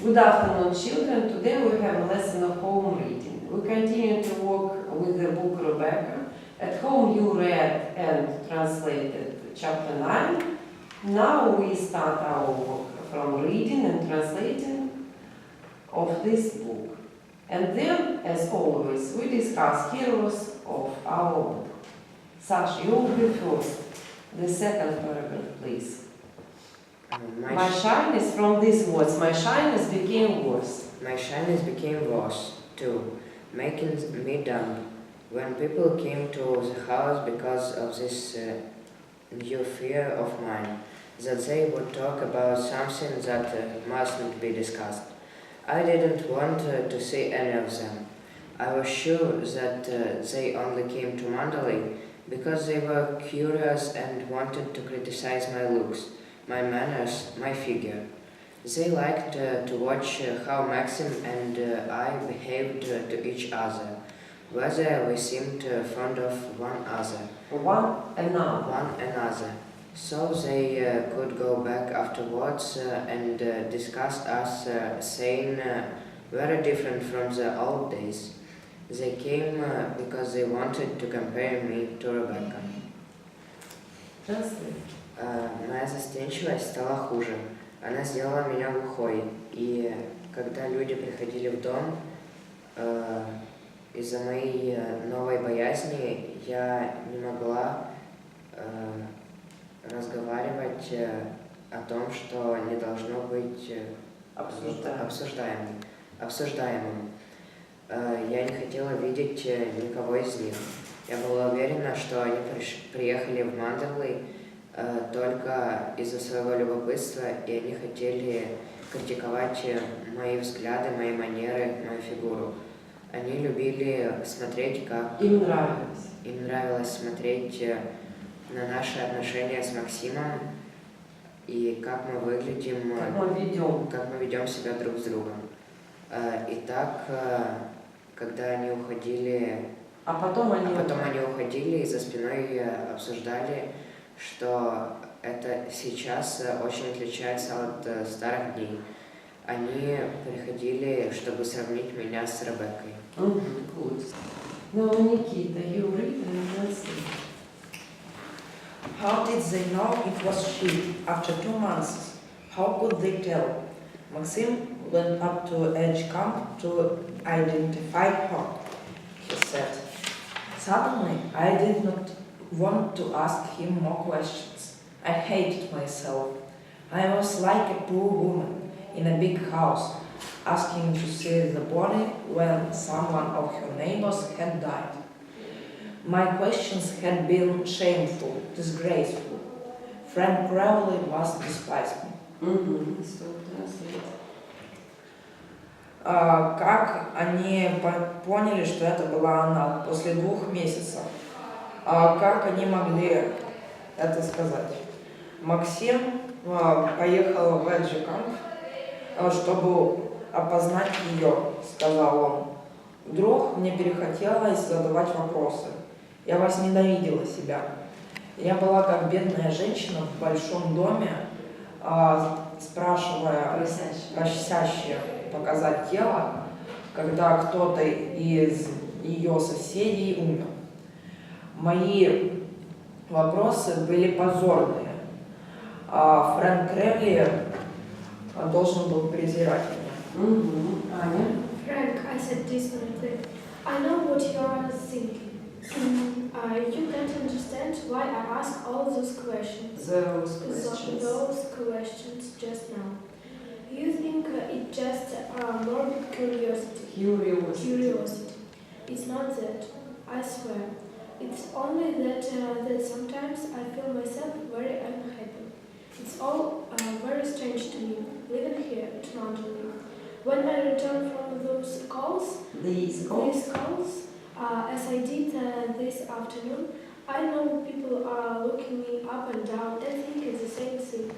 Good afternoon, children. Today we have a lesson of home reading. We continue to work with the book Rebecca. At home you read and translated chapter 9. Now we start our work from reading and translating of this book. And then, as always, we discuss heroes of our book. Sash, you will be first. The second paragraph, please. My shyness from these words. My shyness became worse. My shyness became worse, too, making me dumb. When people came to the house because of this new fear of mine, that they would talk about something that mustn't be discussed. I didn't want to see any of them. I was sure that they only came to Mandalay because they were curious and wanted to criticize my looks, my manners, my figure. They liked to watch how Maxim and I behaved to each other, whether we seemed fond of one another. So they could go back afterwards and discuss us, saying very different from the old days. They came because they wanted to compare me to Rebecca. Моя застенчивость стала хуже. Она сделала меня глухой. И когда люди приходили в дом, из-за моей новой боязни я не могла разговаривать о том, что не должно быть обсуждаемым. Я не хотела видеть никого из них. Я была уверена, что они приехали в Мандалей только из-за своего любопытства, и они хотели критиковать мои взгляды, мои манеры, мою фигуру. Они любили смотреть, как... Им нравилось смотреть на наши отношения с Максимом и как мы выглядим, как мы ведем себя друг с другом. И так, когда они уходили, потом они уходили и за спиной обсуждали, что это сейчас очень отличается от старых дней. Они приходили, чтобы сравнить меня с Ребеккой. Now, Nikita, you read and translate. How did they know it was she after 2 months? How could they tell? Maxim went up to Edge Camp to identify her, he said. Suddenly, I did not want to ask him more questions. I hated myself. I was like a poor woman in a big house, asking to see the body when someone of her neighbors had died. My questions had been shameful, disgraceful. Frank Crowley must despise me. Как они поняли, что это была она после 2 месяцев? Как они могли это сказать? Максим поехал в Эджикамп, чтобы опознать ее, сказал он. Вдруг мне перехотелось задавать вопросы. Я возненавидела себя. Я была как бедная женщина в большом доме, спрашивая, просящая показать тело, когда кто-то из ее соседей умер. Мои вопросы были позорные. Фрэнк Крелли должен был презирать меня. Аня? Frank, I said distantly, I know what you are thinking. You can't understand why I ask all those questions. Those questions just now. You think it's just morbid curiosity. It's not that, I swear. It's only that sometimes I feel myself very unhappy. It's all very strange to me, living here at Mandalay. When I return from those calls, as I did this afternoon, I know people are looking me up and down and thinking the same thing.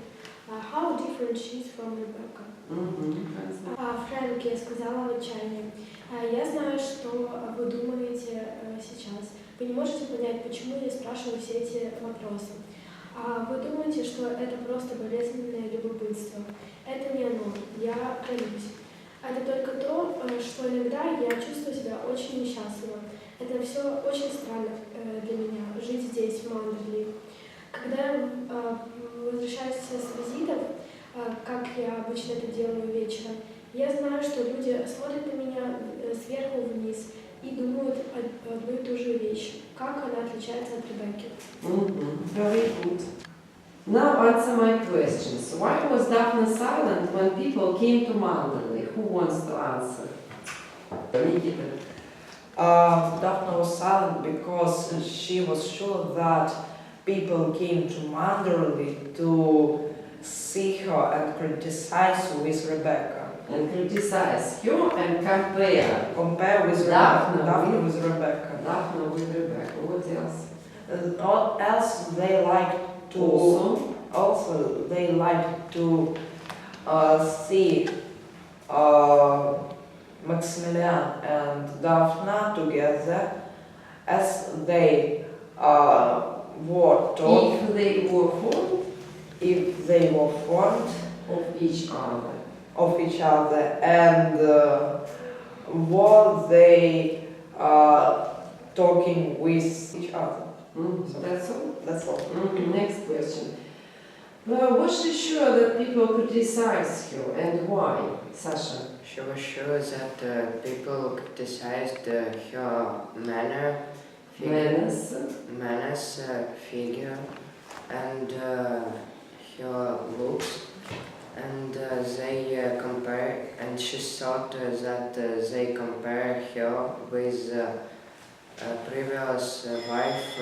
How different she is from Rebecca. Фрэнк, я сказала в отчаянии. Я знаю, что вы думаете сейчас. Вы не можете понять, почему я спрашиваю все эти вопросы. А вы думаете, что это просто болезненное любопытство? Это не оно, я клянусь. Это только то, что иногда я чувствую себя очень несчастливо. Это все очень странно для меня, жить здесь, в Мандерли. Когда я возвращаюсь с визитов, как я обычно это делаю вечером, я знаю, что люди смотрят на меня сверху вниз и думают одну и ту же вещь. Как она отличается от Ребекки? Very good. Now answer my questions. Why was Daphne silent when people came to Manderley? Who wants to answer? Nikita. Daphne was silent because she was sure that people came to Manderley to see her and criticize with Rebecca. And criticize you and compare Compare with Daphne Daphne with- with Rebecca. Daphne with Rebecca. What else? What else they like to also they like to see Maximilian and Daphne together as they were taught If they were fond if they were fond of each other. of each other and were they talking with each other. That's all. That's all. Next question. Was she sure that people criticize you and why, Sasha? She was sure that people criticized her manners, figure, and her looks, and they compare. And she thought that they compare her with previous wife,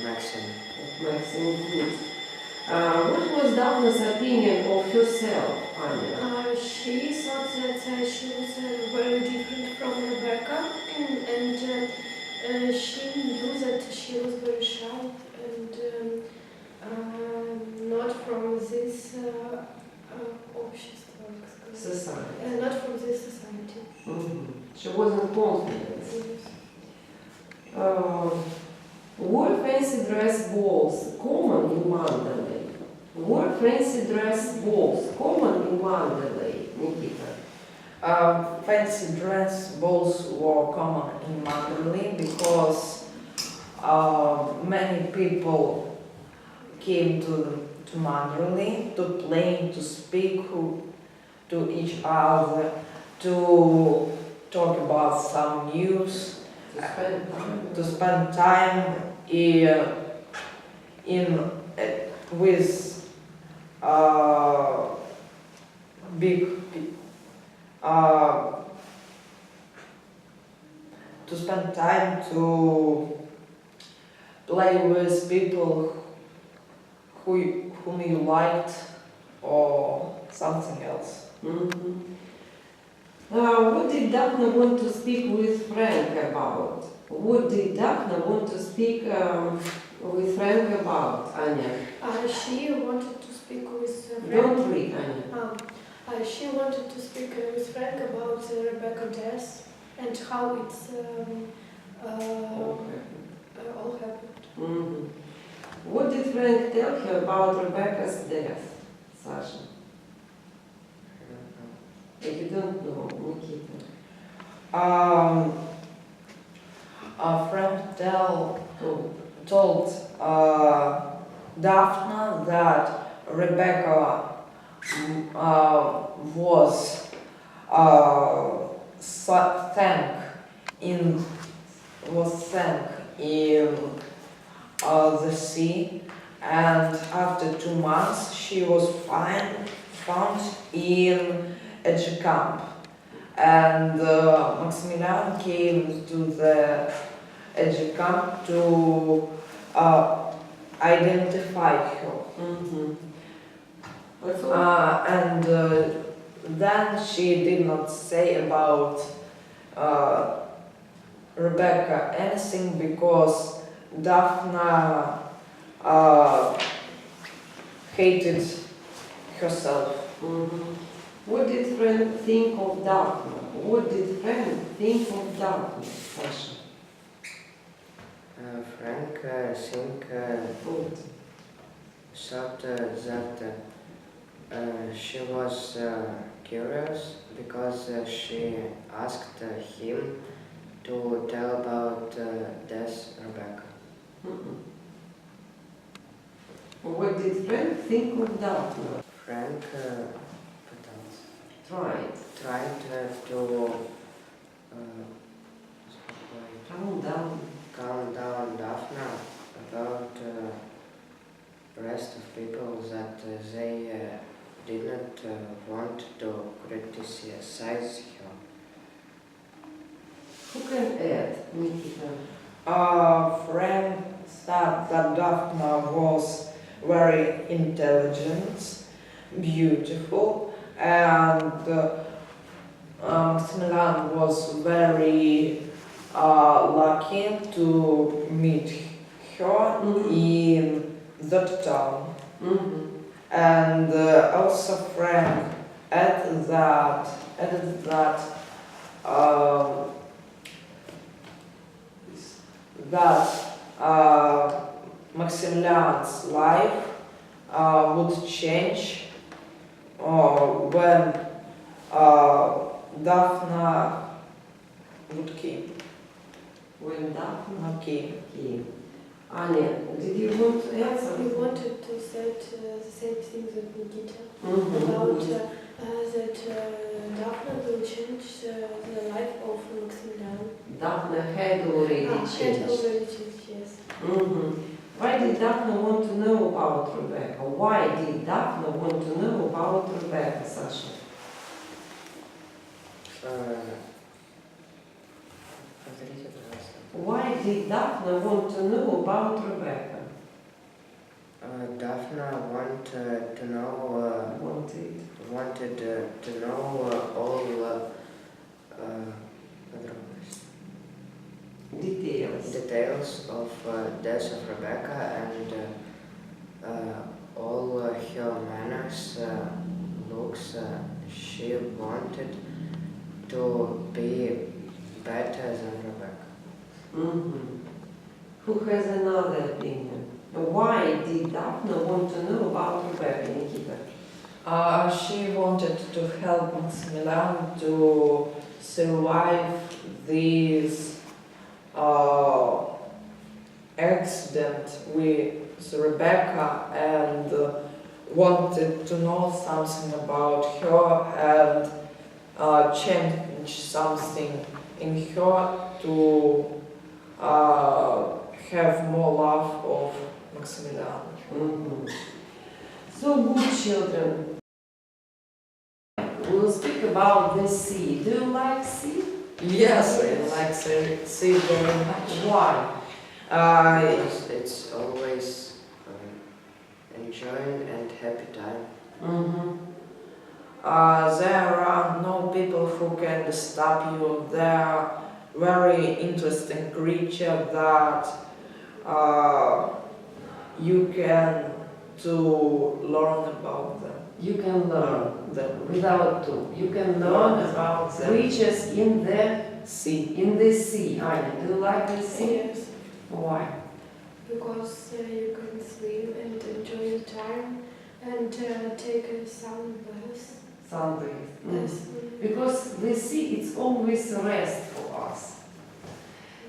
Maxine. Maxine, good. What was Daphne's opinion of herself, Anya? She thought that she was very different from Rebecca, and she knew that she was very shy and not from this общество, как сказать. Society. Not from this society. She wasn't confident. Were fancy dress balls common in Mandalay? Were fancy dress balls common in Mandalay, Nikita? Fancy dress balls were common in Mandalay because many people came to Mandalay to play, to speak to each other, to talk about some news, to spend time with to spend time to play with people whom you liked or something else. What did Daphne want to speak with Frank about? What did Daphne want to speak with Frank about, Anya? She wanted to speak with Frank. Don't read, Anya. She wanted to speak with Frank about Rebecca's death and how it's all happened. What did Frank tell her about Rebecca's death, Sasha? You don't know, Nikita. Frank told Daphne that Rebecca was sank in the sea, and after 2 months she was found in a camp, and Maximilian came to the camp to identify her. And then she did not say about Rebecca anything because Daphne hated herself. What did Frank think of Daphne? What did Frank think of Daphne, Sasha? Frank think Good. thought that she was curious because she asked him to tell about this Rebecca. What did Frank think of Daphne? Frank Tried. tried to calm down Daphne about rest of people that they didn't want to criticize her. Who can add, Nikita? Frank thought that Daphne was very intelligent, beautiful, and Maximilian was very lucky to meet her in that town. And also Frank added that Maximilian's life would change when Daphne would keep. When Daphne Keep. came. Anya, did you want to answer? We wanted to say the same thing that Nikita Mhm. about that Daphne will change the life of Maximilian. Daphne had already Had changed. already changed, yes. Why did Daphne want to know about Rebecca? Why did Daphne want to know about Rebecca, Sasha? Повторите, пожалуйста. Why did Daphne want to know about Rebecca? Daphne wanted to know all details of death of Rebecca and all her manners, looks. She wanted to be better than Rebecca. Who has another opinion? Why did Daphne want to know about Rebecca, Nikita? She wanted to help Maximilian to survive this accident with Rebecca and wanted to know something about her and change something in her to have more love of Maximilian. So good, children. We'll speak about the sea. Do you like sea? Yes, I like sea very much. Why? Because it's always enjoying and happy time. There are no people who can stop you. They are very interesting creatures that you can to learn about them. You can learn them without to. You can learn about creatures in the sea. Anya, do you like the sea? Yes, Why? because you can swim and enjoy the time and take a sunbath. Sunbathe. Yes. Because the sea, it's always rest for us.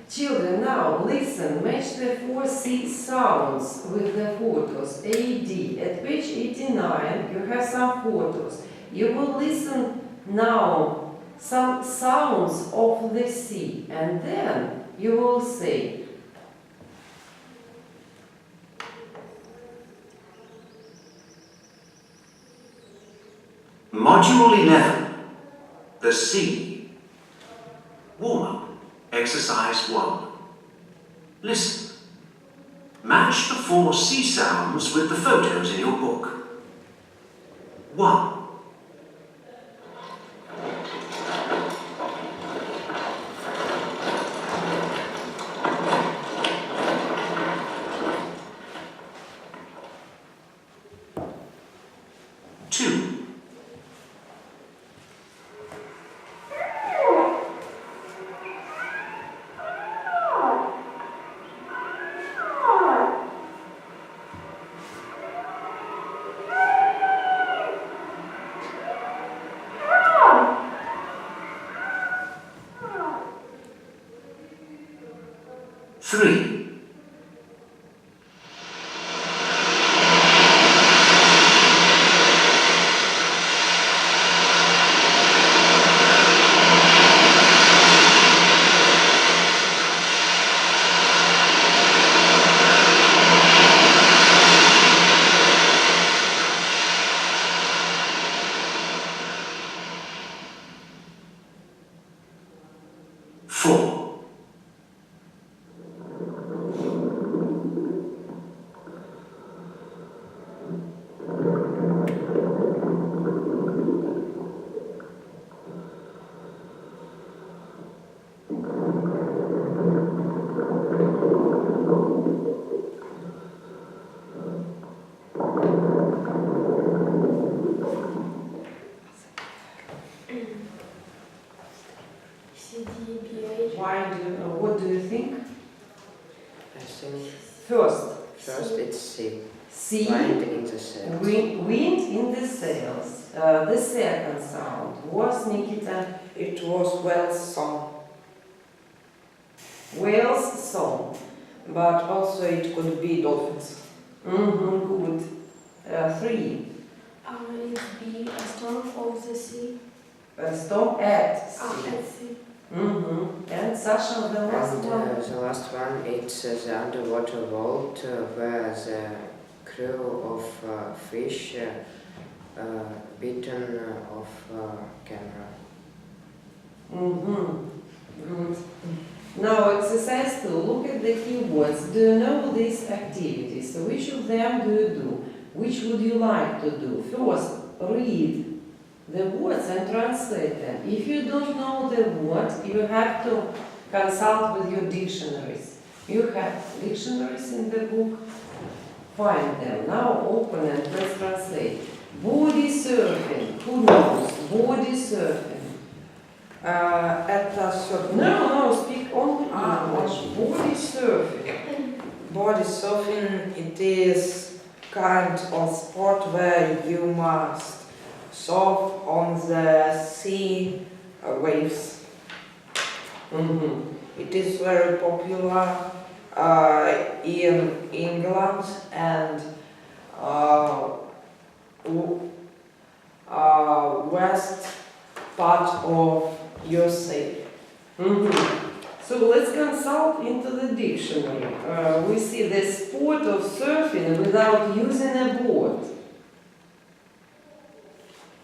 Children, now listen, match the 4 C sounds with the photos. AD, at page 89, you have some photos. You will listen now some sounds of the sea, and then you will say, Module 11, the sea. Warm-up. Exercise 1. Listen. Match the 4 sea sounds with the photos in your book. 1. 3. 4. 4. What do you think? I think First, it's C. C. Wind in the sails. Wind in the sails. The second sound was, Nikita, It was whale's song, whale's song. but also it could be dolphins. Good. 3. It's B, a storm of the sea. Storm at sea. At sea. And Sasha, the last And one. the last one, it's the underwater vault where the crew of fish beaten off camera. Good. Now, exercise 2. Look at the keywords. Do you know these activities? So which of them do you do? Which would you like to do? First, read the words and translate them. If you don't know the words, you have to consult with your dictionaries. You have dictionaries in the book. Find them. Now open and let's translate. Body surfing. Who knows? Body surfing. At a certain No, speak only Ah, English. Body surfing. body surfing, it is kind of sport where you must surf on the sea waves. It is very popular in England and west part of USA. So let's consult into the dictionary. We see the sport of surfing without using a board.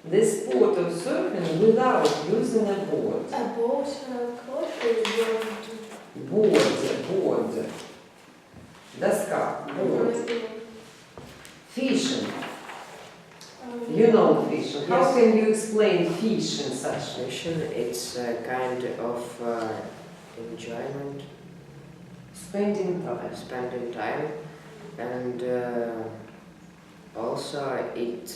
The sport of surfing without using a board. A boat, Board. Доска. Board. Fishing. You know fishing. How Yes. can you explain fishing, Sasha? Fishing, it's a kind of enjoyment, Spending time. spending time, and also it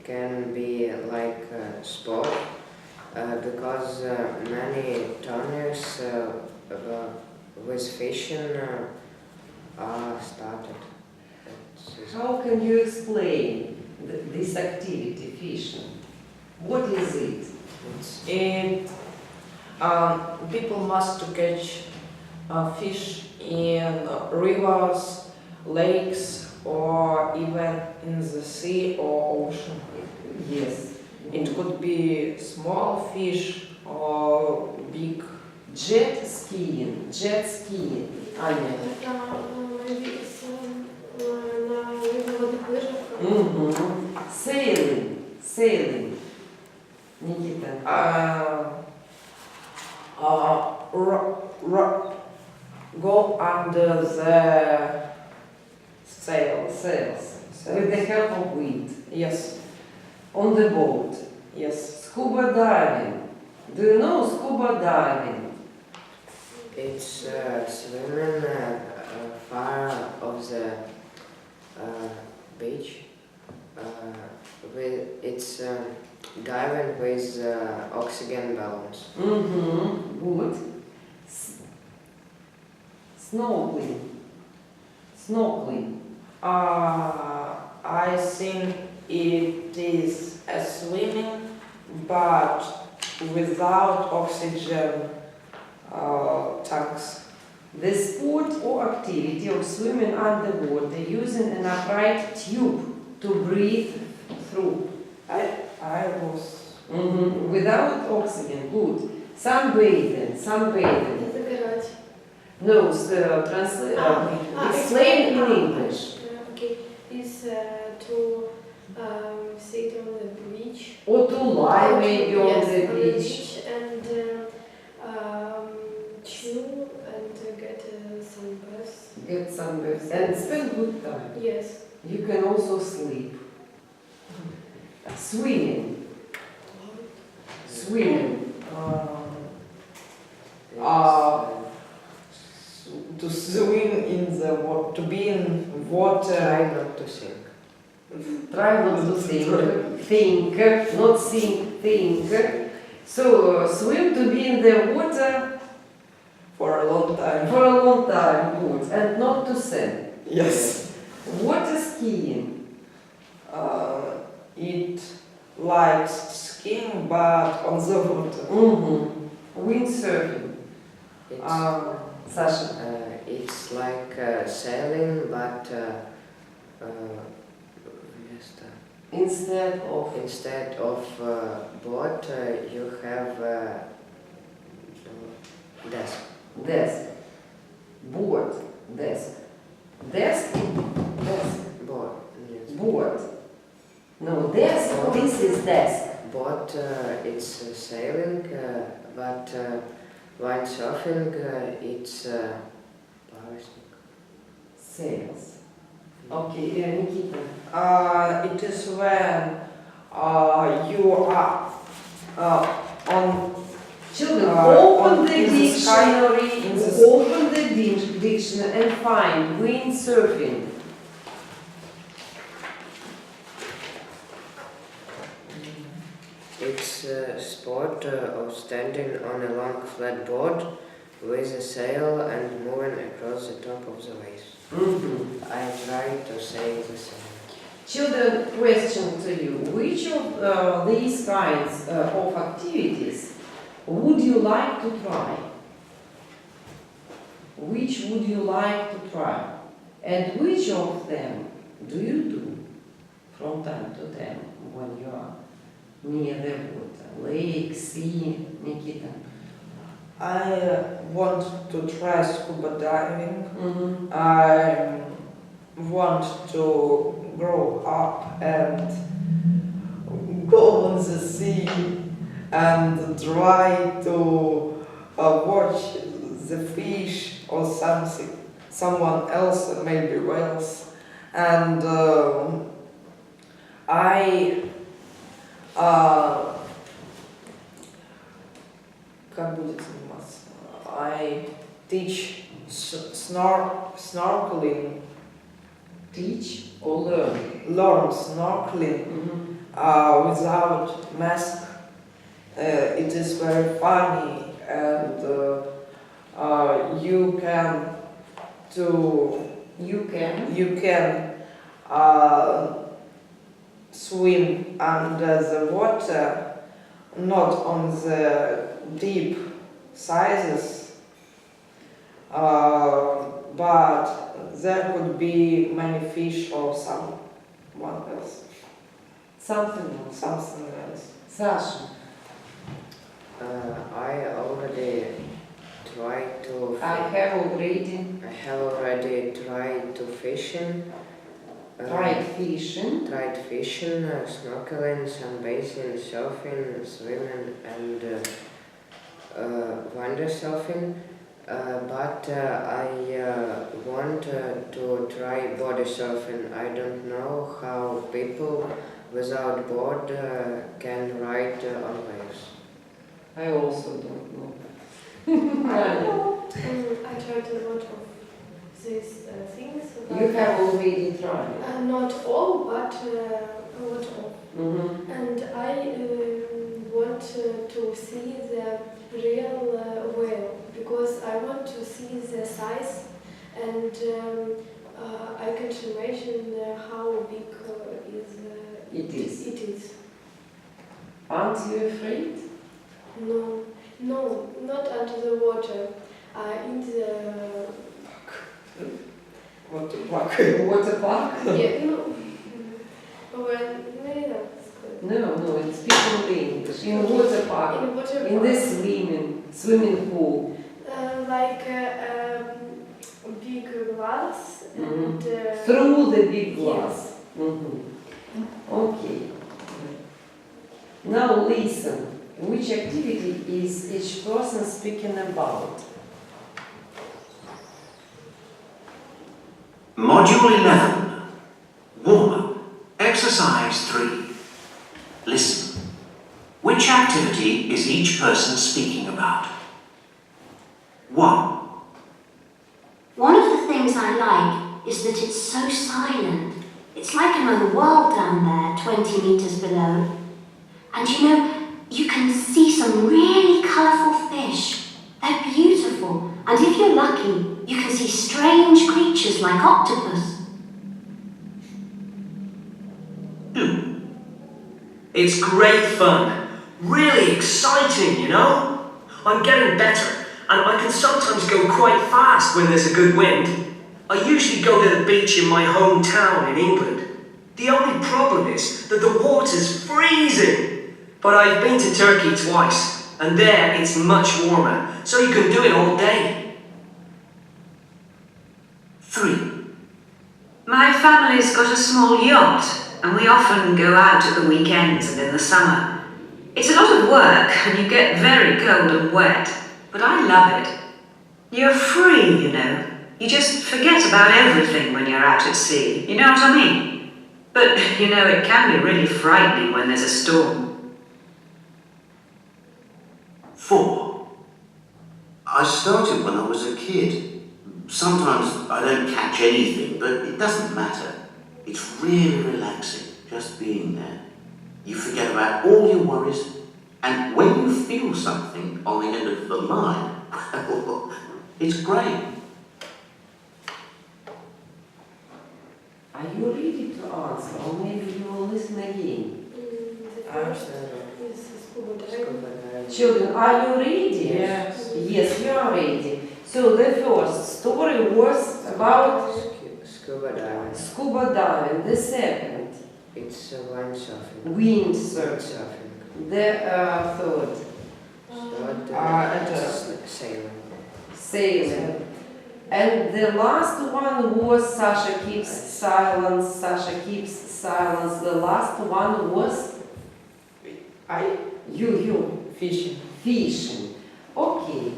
can be like sport because many tournaments with fishing are started. How can you explain this activity, fishing? What is it? And people must to catch fish in rivers, lakes, or even in the sea or ocean. Yes. It could be small fish or big. Jet skiing. Anya. Maybe it's на водных лыжах. Sailing. Nikita. Go under the sails. With the help of wind. Yes, On the boat. yes. Scuba diving. Do you know scuba diving? It's swimming far of the beach. It's diving with oxygen balloons. Good. Snorkeling. I think it is a swimming, but without oxygen tanks. The sport or activity of swimming underwater using an upright tube to breathe through. I was. Without oxygen, good. Sunbathing. Загорать. No, explain in English. Okay, is to sit on the beach. Or to lie maybe on Yes, the beach. and chill and get some rest. Get some rest and spend good time. Yes. You can also sleep. Swimming. To swim in the water, to be in water. Try not to sink. Try not to think, not think. So swim to be in the water For a long time. for a long time, good, and not to sink. Yes. Water skiing. It likes skiing, but on the water. Windsurfing. It's, Sasha. it's like sailing, but Instead of boat, you have desk. desk. Board. Desk. Desk. Boat. Yes. Board. No, desk. This is desk. Boat, it's sailing, but windsurfing, it's Sails. Okay, Nikita. It is when you are on. Children, on open the in the sky, dictionary. in the Open the dictionary and find windsurfing. It's a sport of standing on a long flat board with a sail and moving across the top of the waves. I try to say the same. Children, question to you. Which of these kinds of activities would you like to try? Which would you like to try? And which of them do you do from time to time when you are near the water? Lake, sea, Nikita? I want to try scuba diving. I want to grow up and go on the sea and try to watch the fish or something, someone else, maybe whales. And как будет заниматься? I teach snorkeling. Teach or learn? Learn snorkeling without mask. It is very funny, and you can swim under the water, not on the deep sizes, but there could be many fish or someone else. Something else. Something else. Sasha. I already tried to. I have already tried to fishing. tried fishing. Tried fishing, snorkeling, sunbathing, surfing, swimming, and windsurfing. But I want to try body surfing. I don't know how people without board can ride on waves. I also don't know. I tried a lot of these things. You have already tried. Not all, but a lot of. And I want to see the real whale because I want to see the size and I can imagine how big It is. It is. Aren't you afraid? No, not under the water. in the Water park. Water park? yeah, no, when No, it's speaking English. In water park. in water In park. the swimming pool. Like big glass and Through the big glass. Okay. Now listen. Which activity is each person speaking about? Module 11. Warm-up. Exercise 3. Listen. Which activity is each person speaking about? 1. One of the things I like is that it's so silent. It's like another world down there, 20 meters below. And you know, you can see some really colourful fish. They're beautiful. And if you're lucky, you can see strange creatures like octopus. 2. It's great fun. Really exciting, you know? I'm getting better, and I can sometimes go quite fast when there's a good wind. I usually go to the beach in my hometown in England. The only problem is that the water's freezing. But I've been to Turkey twice, and there it's much warmer, so you can do it all day. 3. My family's got a small yacht, and we often go out at the weekends and in the summer. It's a lot of work, and you get very cold and wet, but I love it. You're free, you know. You just forget about everything when you're out at sea, you know what I mean? But, you know, it can be really frightening when there's a storm. 4. I started when I was a kid. Sometimes I don't catch anything, but it doesn't matter. It's really relaxing, just being there. You forget about all your worries, and when you feel something on the end of the line, well, it's great. Are you ready to answer, or maybe you will listen again? Children, are you ready? Yes. Yes, you are ready. So the first story was about Scuba diving. scuba diving. The second, It's windsurfing. windsurfing. The third, Sailing. sailing. And the last one was Sasha keeps silence. Sasha keeps silence. The last one was you. Fishing. Fishing. Okay.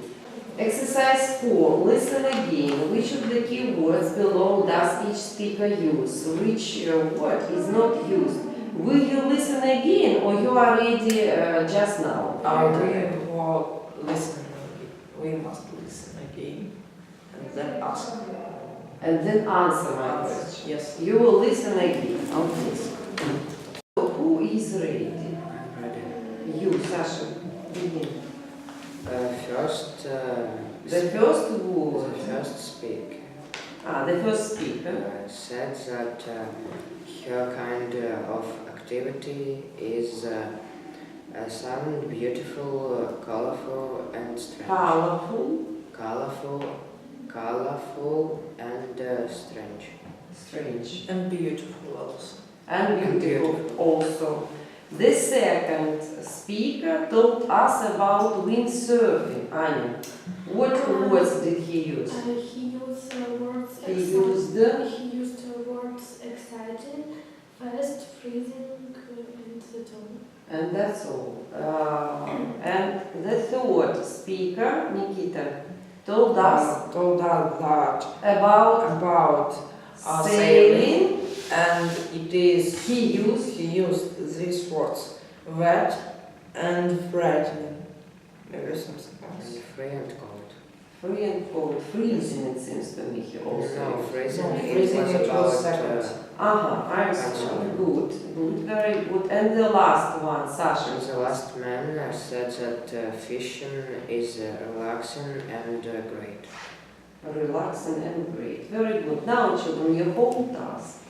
Exercise 4. Listen again. Which of the key words below does each speaker use? Which word is not used? Will you listen again, or you are ready just now? We must listen again and then ask. And then answer my question. Yes. You will listen again. Okay. So who is ready? I'm ready. You, Sasha. Begin. First, The first word. the first speaker The first speaker. said that her kind of activity is sound beautiful, colorful, and strange. Colorful and strange. Strange. And beautiful also. And beautiful also. The second speaker told us about windsurfing. Anya, what words did he use? he used words. He used words exciting, fast, freezing, and the tone. and that's all. And the third speaker, Nikita, told us that about sailing. and it is He used these words wet and frightening. Maybe something else. And free and cold. Free and cold. Freezing, it seems to me he also. No, freezing. No, It freezing, was it was about second. I'm sorry. Good, very good. And the last one, Sasha. the last man said that fishing is relaxing and great. Relaxing and great. Very good. Now, children, your home task.